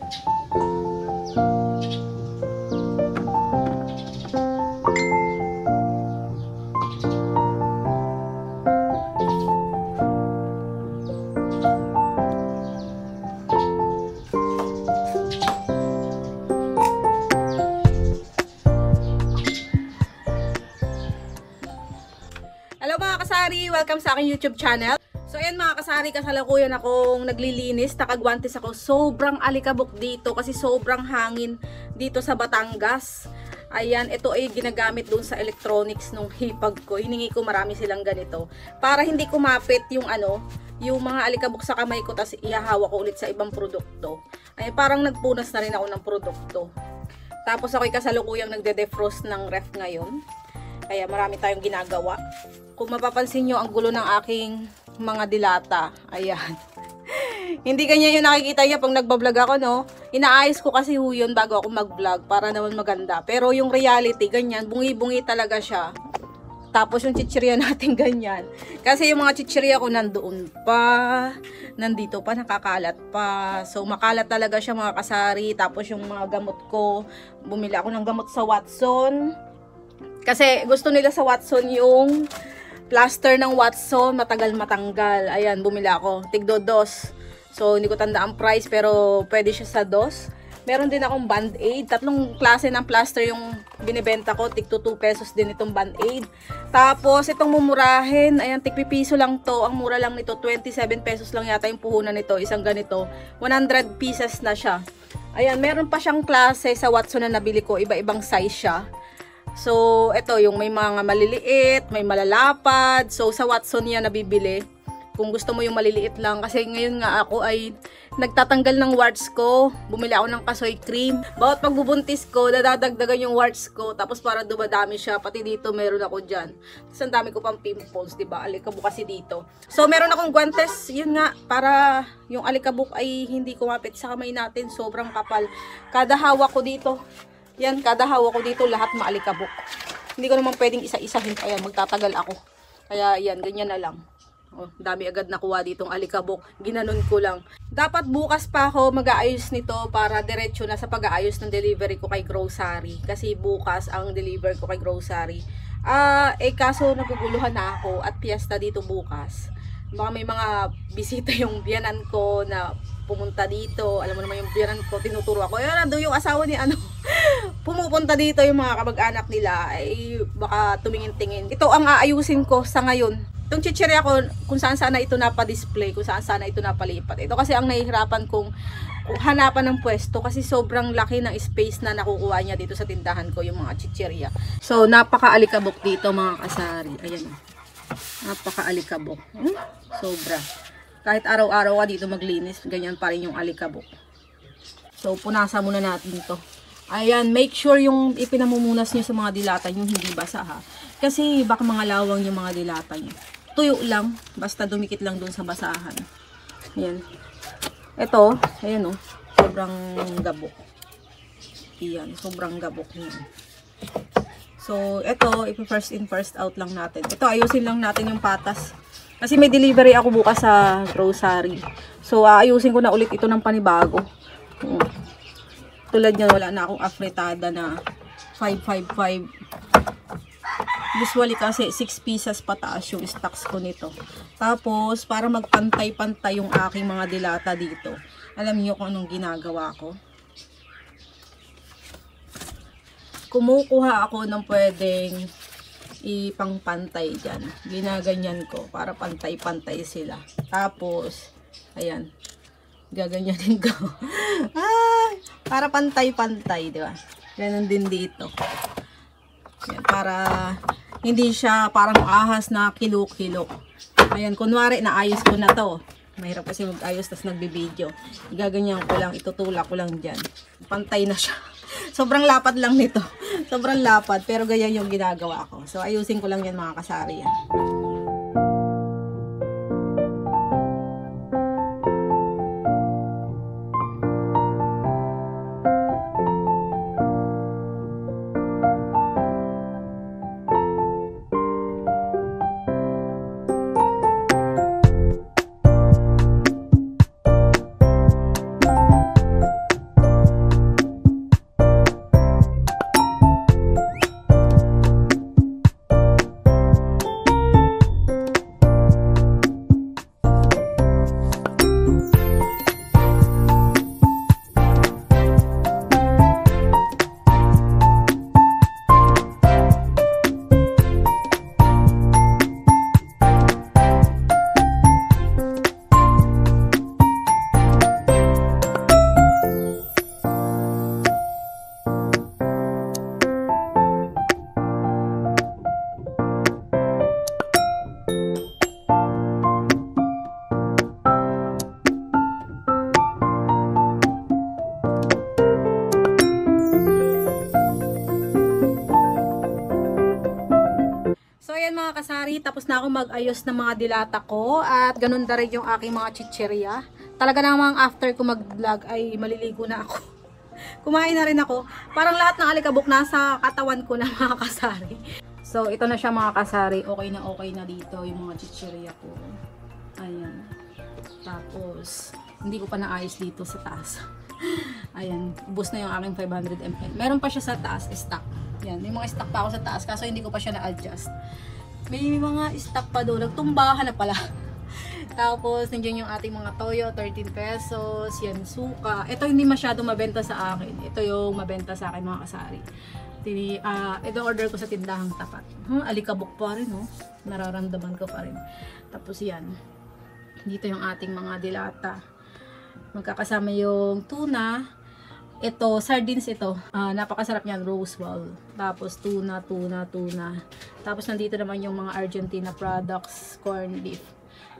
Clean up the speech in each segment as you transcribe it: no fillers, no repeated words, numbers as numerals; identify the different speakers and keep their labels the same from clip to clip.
Speaker 1: Hello mga kasari! Welcome sa aking YouTube channel. So ayan mga kasari, kasalukuyan akong naglilinis, nakagwantes ako. Sobrang alikabok dito kasi sobrang hangin dito sa Batangas. Ayan, ito ay ginagamit doon sa electronics nung hipag ko. Hiningi ko marami silang ganito para hindi kumapit yung yung mga alikabok sa kamay ko, tapos ihahawa ko ulit sa ibang produkto. Ay parang nagpunas na rin ako ng produkto. Tapos ako'y kasalukuyang nagde-defrost ng ref ngayon. Kaya marami tayong ginagawa. Kung mapapansin nyo, ang gulo ng aking mga dilata. Ayan. Hindi ganyan yung nakikita niya pag nagbablog ako, no? Inaayos ko kasi yun bago ako mag-vlog para naman maganda. Pero yung reality, ganyan, bungi-bungi talaga siya. Tapos yung chichirya natin ganyan. Kasi yung mga chichirya ko nandoon pa, nandito pa, nakakalat pa. So makalat talaga siya mga kasari. Tapos yung mga gamot ko, bumili ako ng gamot sa Watson. Kasi gusto nila sa Watson yung plaster ng Watson, matagal matanggal. Ayan, bumili ako. Tigdo dos. So, hindi ko tanda ang price, pero pwede siya sa dos. Meron din akong Band-Aid. Tatlong klase ng plaster yung binibenta ko. Tigto 2 pesos din itong Band-Aid. Tapos, itong mumurahin. Ayan, tigpipiso lang to. Ang mura lang nito, 27 pesos lang yata yung puhunan nito. Isang ganito. 100 pieces na siya. Ayan, meron pa siyang klase sa Watson na nabili ko. Iba-ibang size siya. So, ito yung may mga maliliit, may malalapad. So, sa Watson yan nabibili. Kung gusto mo yung maliliit lang. Kasi ngayon nga ako ay nagtatanggal ng warts ko. Bumili ako ng kasoy cream. Bawat pagbubuntis ko, dadagdagan yung warts ko. Tapos para dumadami siya. Pati dito meron ako dyan. Tapos ang dami ko pang pimples, diba? Alikabok kasi dito. So, meron akong guantes. Yun nga, para yung alikabok ay hindi kumapit sa kamay natin. Sobrang kapal. Kada hawak ko dito. Yan, kada hawak ko dito, lahat maalikabok. Hindi ko naman pwedeng isa-isahin. Ayan, magtatagal ako. Kaya, yan, ganyan na lang. Oh, dami agad nakuha ditong alikabok. Ginanon ko lang. Dapat bukas pa ako mag-aayos nito para diretso na sa pag-aayos ng delivery ko kay grocery. Kasi bukas ang deliver ko kay grocery. Kaso naguguluhan na ako at piyesta dito bukas. Baka may mga bisita yung biyanan ko na pumunta dito. Alam mo naman yung biyanan ko, tinuturo ako. Ayan, nandun yung asawa ni pumupunta dito yung mga kamag-anak nila. Ay baka tumingin-tingin. Ito ang aayusin ko sa ngayon. Itong chichirya ko, kung saan sana ito napadisplay, kung saan sana ito napalipat. Ito kasi ang nahihirapan kong hanapan ng pwesto kasi sobrang laki ng space na nakukuha niya dito sa tindahan ko, yung mga chichirya. So, napaka-alikabok dito mga kasari. Ayan. Napaka-alikabok. Sobra. Kahit araw-araw ka dito maglinis, ganyan pa rin yung alikabok. So, punasan muna natin ito. Ayan, make sure yung ipinamumunas nyo sa mga dilata nyo hindi basa ha. Kasi baka mga lawang yung mga dilata nyo. Tuyo lang, basta dumikit lang dun sa basahan. Ayan. Ito, ayan o, sobrang gabok. Ayan, sobrang gabok niya. So, ito, ipi-first in, first out lang natin. Ito, ayusin lang natin yung patas. Kasi may delivery ako bukas sa grocery. So, ayusin ko na ulit ito ng panibago. Tulad niyan, wala na akong afritada na 555. Usually kasi 6 pieces pataas yung stocks ko nito. Tapos, para magpantay-pantay yung aking mga dilata dito. Alam niyo kung anong ginagawa ko? Kumukuha ako ng pwedeng ipangpantay dyan. Ginaganyan ko para pantay-pantay sila. Tapos, ayan. Gaganyanin ko. Para pantay-pantay, di ba? Ganun din dito. Ayan, para hindi siya parang ahas na kilo-kilo. Ayan, kunwari naayos ko na to. Mahirap kasi mag-ayos tas nagbi-video. Gaganyan ko lang, itutulak ko lang dyan. Pantay na siya. Sobrang lapad lang nito. Sobrang lapad, pero ganyan yung ginagawa ko. So, ayusin ko lang yan mga kasari yan. Tapos na ako mag-ayos ng mga dilata ko at ganun na rin yung aking mga chichirya. Talaga namang after ko mag-vlog ay maliligo na ako. Kumain na rin ako. Parang lahat ng alikabok nasa katawan ko na mga kasari. So ito na siya mga kasari. Okay na dito yung mga chichirya ko. Ayan. Tapos hindi ko pa naayos dito sa taas. Ayan. Ubus na yung aking 500 ml. Meron pa siya sa taas. Stock. Yan. May mga stock pa ako sa taas. Kaso hindi ko pa siya na-adjust. May mga stock pa doon. Nagtumbahan na pala. Tapos, nandiyan yung ating mga toyo, 13 pesos. Yan, suka. Ito hindi masyado mabenta sa akin. Ito yung mabenta sa akin mga kasari. Ito order ko sa tindahang tapat. Alikabok pa rin, oh. Nararamdaman ko pa rin. Tapos yan. Dito yung ating mga dilata. Magkakasama yung tuna. Ito, sardines ito. Napakasarap niyan, Rosewell. Tapos tuna. Tapos nandito naman yung mga Argentina products, corned beef.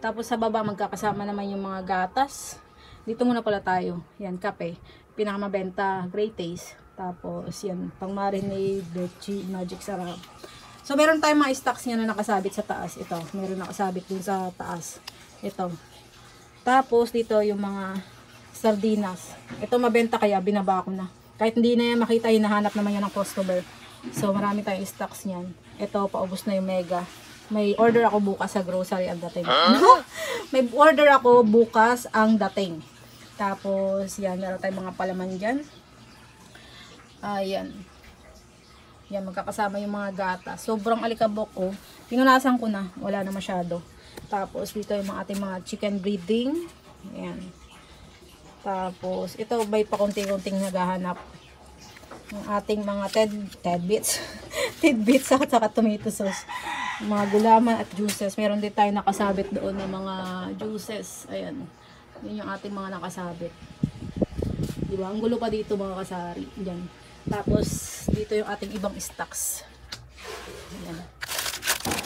Speaker 1: Tapos sa baba magkakasama naman yung mga gatas. Dito muna pala tayo. Yan, kape. Pinakamabenta, Great Taste. Tapos yan, pang marinade, magic sarap. So meron tayong mga stocks niya na nakasabit sa taas. Ito, meron nakasabit dun sa taas. Ito. Tapos dito yung mga sardinas. Ito mabenta kaya binaba ko na. Kahit hindi na yan makita, hinahanap naman yan ng customer. So marami tayong stocks niyan. Ito, paubos na yung mega. May order ako bukas sa grocery ang dating. May order ako bukas ang dating. Tapos yan, meron tayong mga palaman dyan. Ayan. Yan, magkakasama yung mga gata. Sobrang alikabok ko. Pinunasan ko na. Wala na masyado. Tapos dito yung mga ating mga chicken breeding. Ayan. Tapos, ito may pakunti-kunting naghahanap. Yung ating mga tidbits. Tidbits at saka tomato sauce. Mga gulaman at juices. Meron din tayo nakasabit doon ng mga juices. Ayan. Yun yung ating mga nakasabit. Diba? Ang gulo pa dito mga kasari. Yan. Tapos, dito yung ating ibang stocks. Ayan.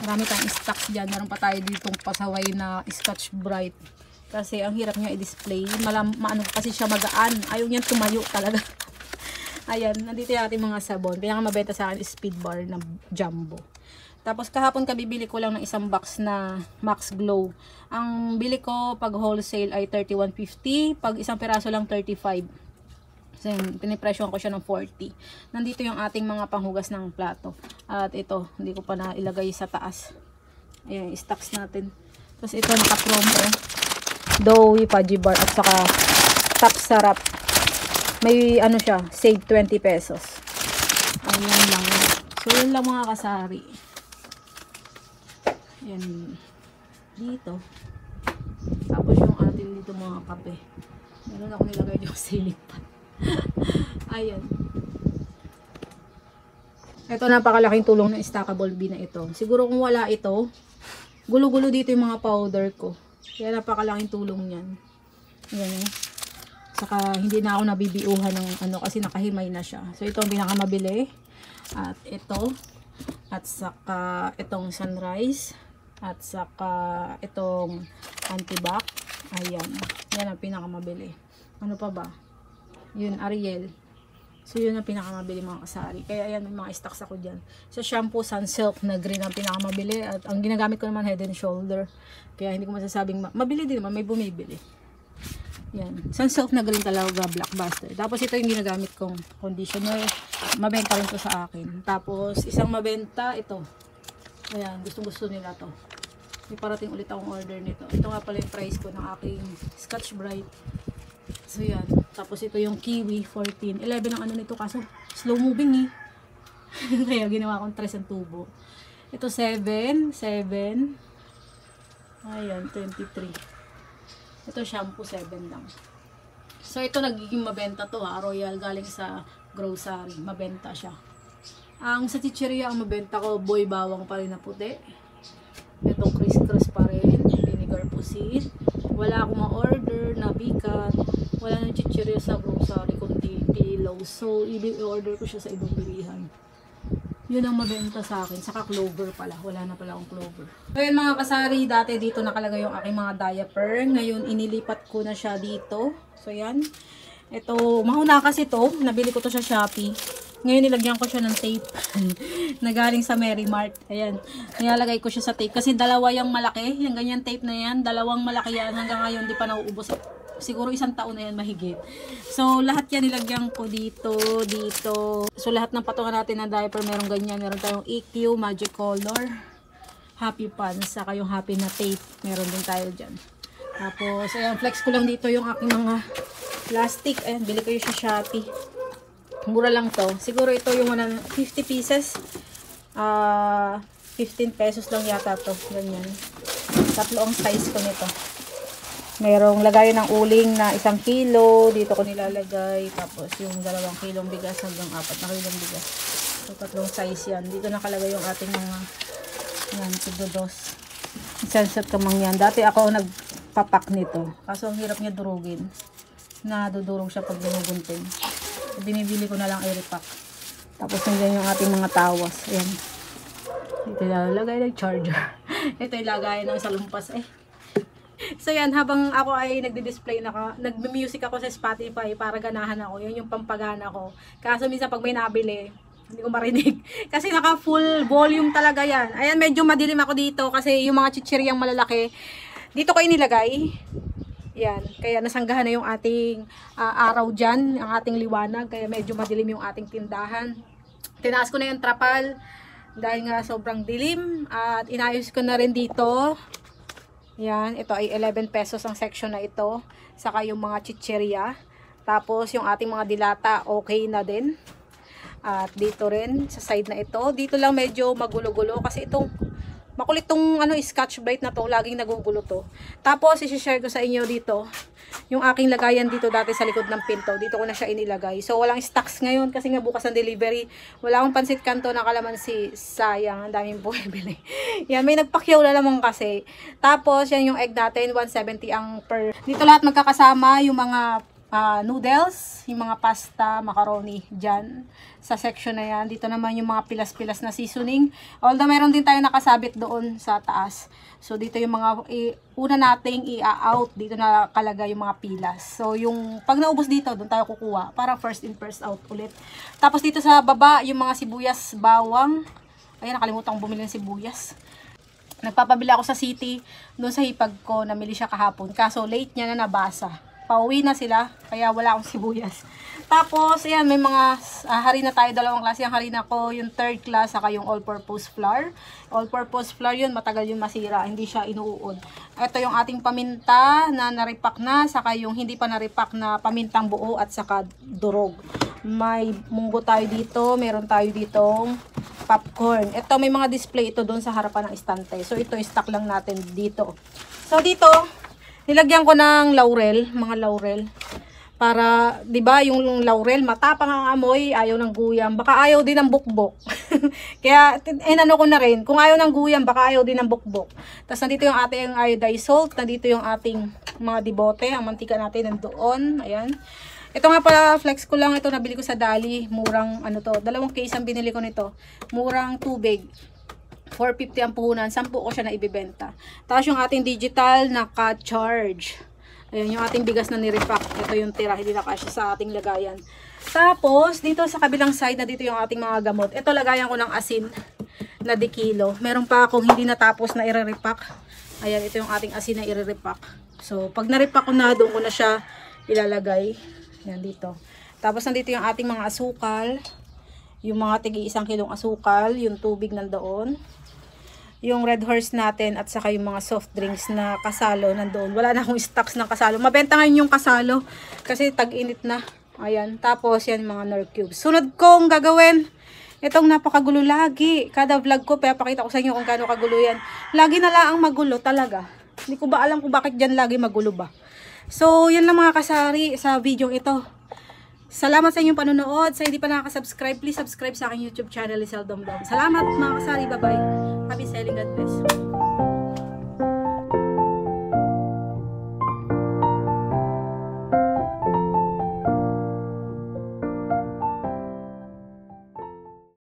Speaker 1: Marami tayong stocks dyan. Meron pa tayo ditong pasaway na Scotch Brite. Kasi ang hirap niya i-display. Maano kasi siya magaan. Ayaw niyan tumayo talaga. Ayan, nandito yung ating mga sabon. Pinakamabenta sa akin is Speed Bar na Jumbo. Tapos kahapon kabibili ko lang ng isang box na Max Glow. Ang bili ko pag wholesale ay 31.50. Pag isang peraso lang 35. So pinipresyohan ko siya ng 40. Nandito yung ating mga panghugas ng plato. At ito, hindi ko pa na ilagay sa taas. Ayan, stocks natin. Tapos ito naka-promo. Doughy Fudgy Bar at saka Top Sarap. May ano siya, save 20 pesos. Ayan lang. So yun lang mga kasari. Yan. Dito. Tapos yung atin dito mga kape. Meron ako nilagay yung ceiling fan. Ayan. Ito napakalaking tulong ng stackable bin na ito. Siguro kung wala ito, gulo-gulo dito yung mga powder ko. Kaya napakalaking tulong niyan. Ayan. Saka hindi na ako nabibiuhan ng ano kasi nakahimay na siya. So ito ang pinakamabili. At ito. At saka itong Sunrise. At saka itong Antibac. Ayan. Yan ang pinakamabili. Ano pa ba? Yun, Ariel. So yun ang pinakamabili mga kasari. Kaya ayan, may mga stocks ako dyan. Sa shampoo, Sunsilk na green ang pinakamabili. At ang ginagamit ko naman Head and Shoulder. Kaya hindi ko masasabing mabili din naman, may bumibili. Yan. Sunsilk na green talaga, blockbuster. Tapos ito yung ginagamit kong conditioner. Mabenta rin to sa akin. Tapos isang mabenta, ito. Ayan, gustong-gusto nila to. May parating ulit akong order nito. Ito nga pala yung price ko ng aking Scotch Brite. So yan. Tapos ito yung Kiwi 14. 11 ang ano nito kaso slow moving eh. Kaya ginawa kong 3 ang tubo. Ito 7. Ayan, 23. Ito shampoo 7 lang. So ito nagiging mabenta to ha. Royal galing sa grocery. Mabenta siya. Ang sa chichirya ang mabenta ko, boy bawang pa rin na puti. Itong criss-cross pa rin. Vinegar pusit. Wala akong ma-order na bigat. Wala nang chichirya sa grocery kundi pillows. So i-order ko siya sa ibang bilihan. Yun ang mabenta sa akin. Saka clover pala. Wala na pala akong clover. So yun mga kasari, dati dito nakalagay yung aking mga diaper. Ngayon inilipat ko na siya dito. So yan. Ito, mahuna kasi to. Nabili ko to sa Shopee. Ngayon nilagyan ko siya ng tape na galing sa Mary Mart. Ayan, nilalagay ko siya sa tape kasi dalawa yung malaki, yung ganyan tape na yan, dalawang malaki yan, hanggang ngayon di pa nauubos. Siguro 1 taon na yan mahigit. So lahat yan nilagyan ko dito, dito. So lahat ng patungan natin ng diaper meron ganyan. Meron tayong EQ, Magic Color, Happy Pants, saka yung Happy na tape. Meron din tayo dyan. Tapos ayan, flex ko lang dito yung aking mga plastic. Ayan, bili ko yung sa Shopee. Mura lang to. Siguro ito yung 50 pieces. 15 pesos lang yata to. Ganyan. Tatlo ang size ko nito. Mayroong lagayan ng uling na 1 kilo. Dito ko nilalagay. Tapos yung 2 kilong bigas hanggang 4 na kilong bigas. So, tatlong size yan. Dito nakalagay yung ating mga yan, tigodos. Sensat kamang yan. Dati ako nagpapak nito. Kaso ang hirap niya durugin. Nadudurog siya pag ginugunting. So, binibili ko na lang i-repack. Tapos nandiyan yung ating mga tawas. Ayan. Dito ilalagay ng charger. Ito ilagay ng salumpas eh. So yan, habang ako ay nagdi-display nagme-music ako sa Spotify para ganahan ako. Yun yung pampagana ko. Kaso minsan pag may nabili, hindi ko marinig. Kasi naka full volume talaga yan. Ayan, medyo madilim ako dito kasi yung mga chichiryang malalaki, dito ko inilagay. Yan, kaya nasanggahan na yung ating araw dyan, ang ating liwanag. Kaya medyo madilim yung ating tindahan. Tinaas ko na yung trapal dahil nga sobrang dilim. At inayos ko na rin dito. Yan, ito ay 11 pesos ang section na ito. Saka yung mga chichirya. Tapos yung ating mga dilata, okay na din. At dito rin, sa side na ito. Dito lang medyo magulo-gulo kasi itong makulit tong Scotch Brite na to, laging nagugulo to. Tapos i-share ko sa inyo dito yung aking lagayan dito dati sa likod ng pinto. Dito ko na siya inilagay. So walang stocks ngayon kasi nga bukas ang delivery. Wala akong pansit kanto na kalamansi. Sayang, ang daming bumibili. Yan, may nagpakyaw na lamang kasi. Tapos yan yung egg natin, 170 ang per. Dito lahat magkakasama yung mga noodles, yung mga pasta, macaroni dyan sa section na yan. Dito naman yung mga pilas-pilas na seasoning, although meron din tayo nakasabit doon sa taas. So dito yung mga una nating i-out, dito nakalagay yung mga pilas. So yung pag naubos dito, doon tayo kukuha para first in first out ulit. Tapos dito sa baba yung mga sibuyas, bawang. Ayan, nakalimutan kong bumili ng sibuyas. Nagpapabili ako sa city, doon sa hipag ko, namili siya kahapon. Kaso late niya na nabasa. Pauwi na sila, kaya wala akong sibuyas. Tapos, ayan, may mga harina tayo, 2 klase ang harina ko, yung 3rd class, saka yung all-purpose flour. All-purpose flour yun, matagal yun masira, hindi siya inuud. Ito yung ating paminta na naripak na, saka yung hindi pa naripak na pamintang buo at saka durog. May munggo tayo dito, meron tayo ditong popcorn. Ito, may mga display ito doon sa harapan ng estante. So, ito, stock lang natin dito. So, dito, nilagyan ko ng laurel, mga laurel. Para, 'di ba, yung laurel matapang ang amoy, ayaw ng guyam, baka ayaw din ng bukbok. Kaya ano ko na rin, kung ayaw ng guyam, baka ayaw din ng bukbok. Tapos nandito yung ating iodized salt, nandito yung ating mga dibote, ang mantika natin nandoon. Ayan. Ito nga pala, flex ko lang, ito nabili ko sa Dali, murang ano to, 2 case ang binili ko nito. Murang tubig. 450 ang puhunan, 10 ko siya na ibibenta. Tapos yung ating digital naka-charge. Ayan, yung ating bigas na nirepack. Ito yung tira, hindi na kasya sa ating lagayan. Tapos, dito sa kabilang side na dito yung ating mga gamot. Ito, lagayan ko ng asin na dekilo. Meron pa akong hindi natapos na i-repack. Ayan, ito yung ating asin na i-repack. So, pag na-repack ko na, doon ko na siya ilalagay. Ayan, dito. Tapos, nandito yung ating mga asukal. Yung mga tigi 1 kilong asukal. Yung tubig nandoon. Yung Red Horse natin at saka yung mga soft drinks na kasalo nandoon. Wala na akong stocks ng kasalo. Mabenta ngayon yung kasalo kasi tag-init na. Ayan. Tapos yan mga Nor cubes. Sunod kong gagawin. Itong napakagulo lagi. Kada vlog ko, pinapakita ko sa inyo kung gaano kagulo yan. Lagi na lang ang magulo talaga. Hindi ko ba alam kung bakit dyan lagi magulo ba. So, yan lang mga kasari sa video ito. Salamat sa inyong panonood. Sa hindi pa nakaka-subscribe, please subscribe sa aking YouTube channel, Lisel Domdom. Salamat mga kasari. Bye-bye. Happy selling. God bless.